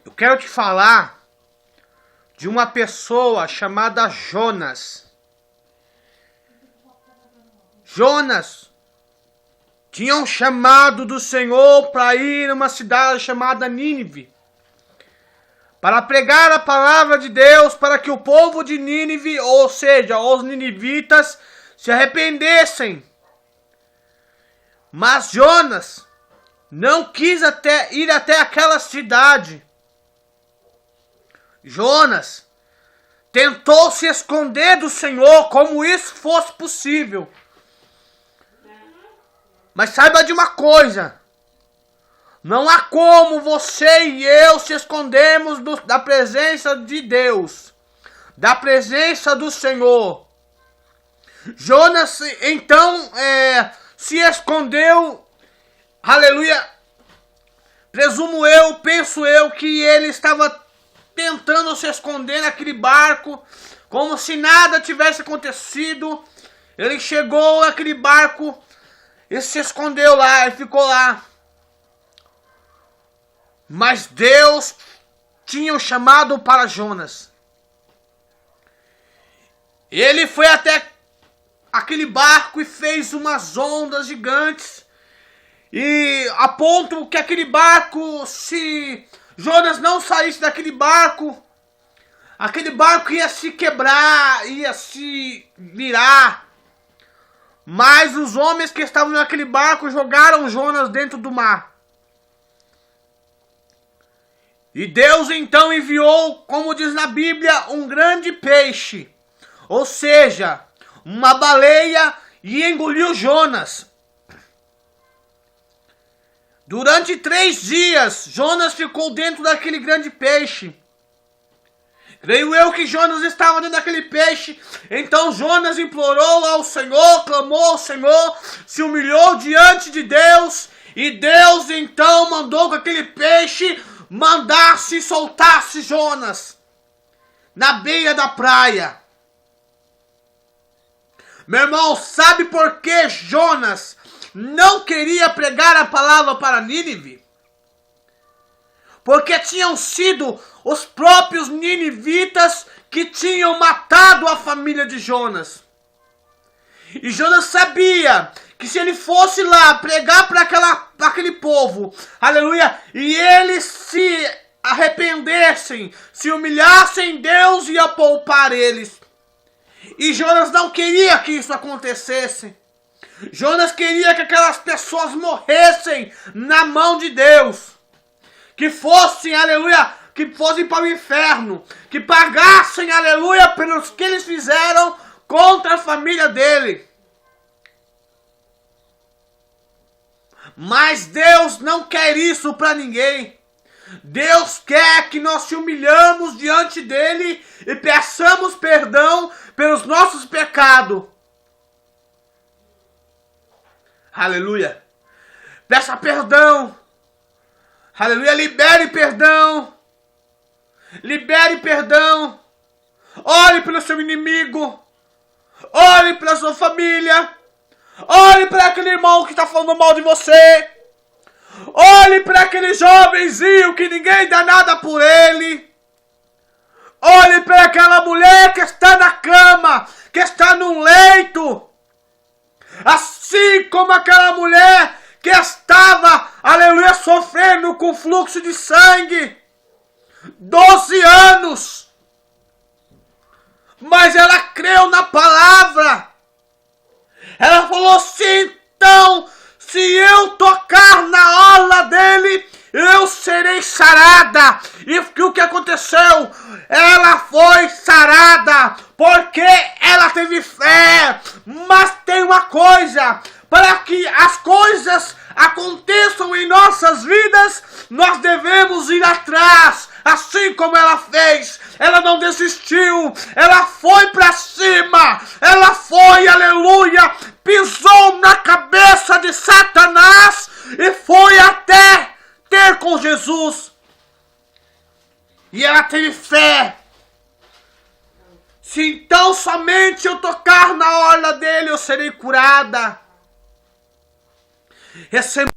Eu quero te falar de uma pessoa chamada Jonas. Jonas tinha um chamado do Senhor para ir a uma cidade chamada Nínive, para pregar a palavra de Deus, para que o povo de Nínive, ou seja, os ninivitas, se arrependessem. Mas Jonas não quis ir até aquela cidade. Jonas tentou se esconder do Senhor como isso fosse possível. Mas saiba de uma coisa: não há como você e eu se escondermos da presença de Deus, da presença do Senhor. Jonas então se escondeu, aleluia. Penso eu que ele estava tentando se esconder naquele barco, como se nada tivesse acontecido. Ele chegou naquele barco e se escondeu lá, e ficou lá. Mas Deus tinha um chamado para Jonas. Ele foi até aquele barco e fez umas ondas gigantes. E a ponto que aquele barco, se Jonas não saísse daquele barco ia se quebrar, ia se virar. Mas os homens que estavam naquele barco jogaram Jonas dentro do mar. E Deus então enviou, como diz na Bíblia, um grande peixe, ou seja, uma baleia, e engoliu Jonas. Durante 3 dias, Jonas ficou dentro daquele grande peixe. Creio eu que Jonas estava dentro daquele peixe. Então Jonas implorou ao Senhor, clamou ao Senhor, se humilhou diante de Deus. E Deus então mandou que aquele peixe mandasse e soltasse Jonas na beira da praia. Meu irmão, sabe por que Jonas não queria pregar a palavra para Nínive? Porque tinham sido os próprios ninivitas que tinham matado a família de Jonas. E Jonas sabia que se ele fosse lá pregar para aquele povo, aleluia, e eles se arrependessem, se humilhassem, Deus ia poupar eles. E Jonas não queria que isso acontecesse. Jonas queria que aquelas pessoas morressem na mão de Deus. Que fossem, aleluia, que fossem para o inferno. Que pagassem, aleluia, pelos que eles fizeram contra a família dele. Mas Deus não quer isso para ninguém. Deus quer que nós se humilhamos diante dele e peçamos perdão pelos nossos pecados. Aleluia. Peça perdão. Aleluia. Libere perdão. Libere perdão. Ore pelo seu inimigo. Ore pela sua família. Ore para aquele irmão que está falando mal de você. Olhe para aquele jovenzinho que ninguém dá nada por ele. Olhe para aquela mulher que está na cama, que está num leito. Assim como aquela mulher que estava, aleluia, sofrendo com fluxo de sangue. 12 anos. Mas ela creu na palavra. Ela falou assim, então, se eu tocar na orla dele, eu serei sarada. E o que aconteceu? Ela foi sarada, porque ela teve fé. Mas tem uma coisa, para que as coisas aconteçam em nossas vidas, nós devemos ir atrás, assim como ela fez. Ela não desistiu, ela foi para cima, ela foi, aleluia, pisou na cabeça de Satanás e foi até ter com Jesus. E ela teve fé. Se então somente eu tocar na orla dele, eu serei curada. Receba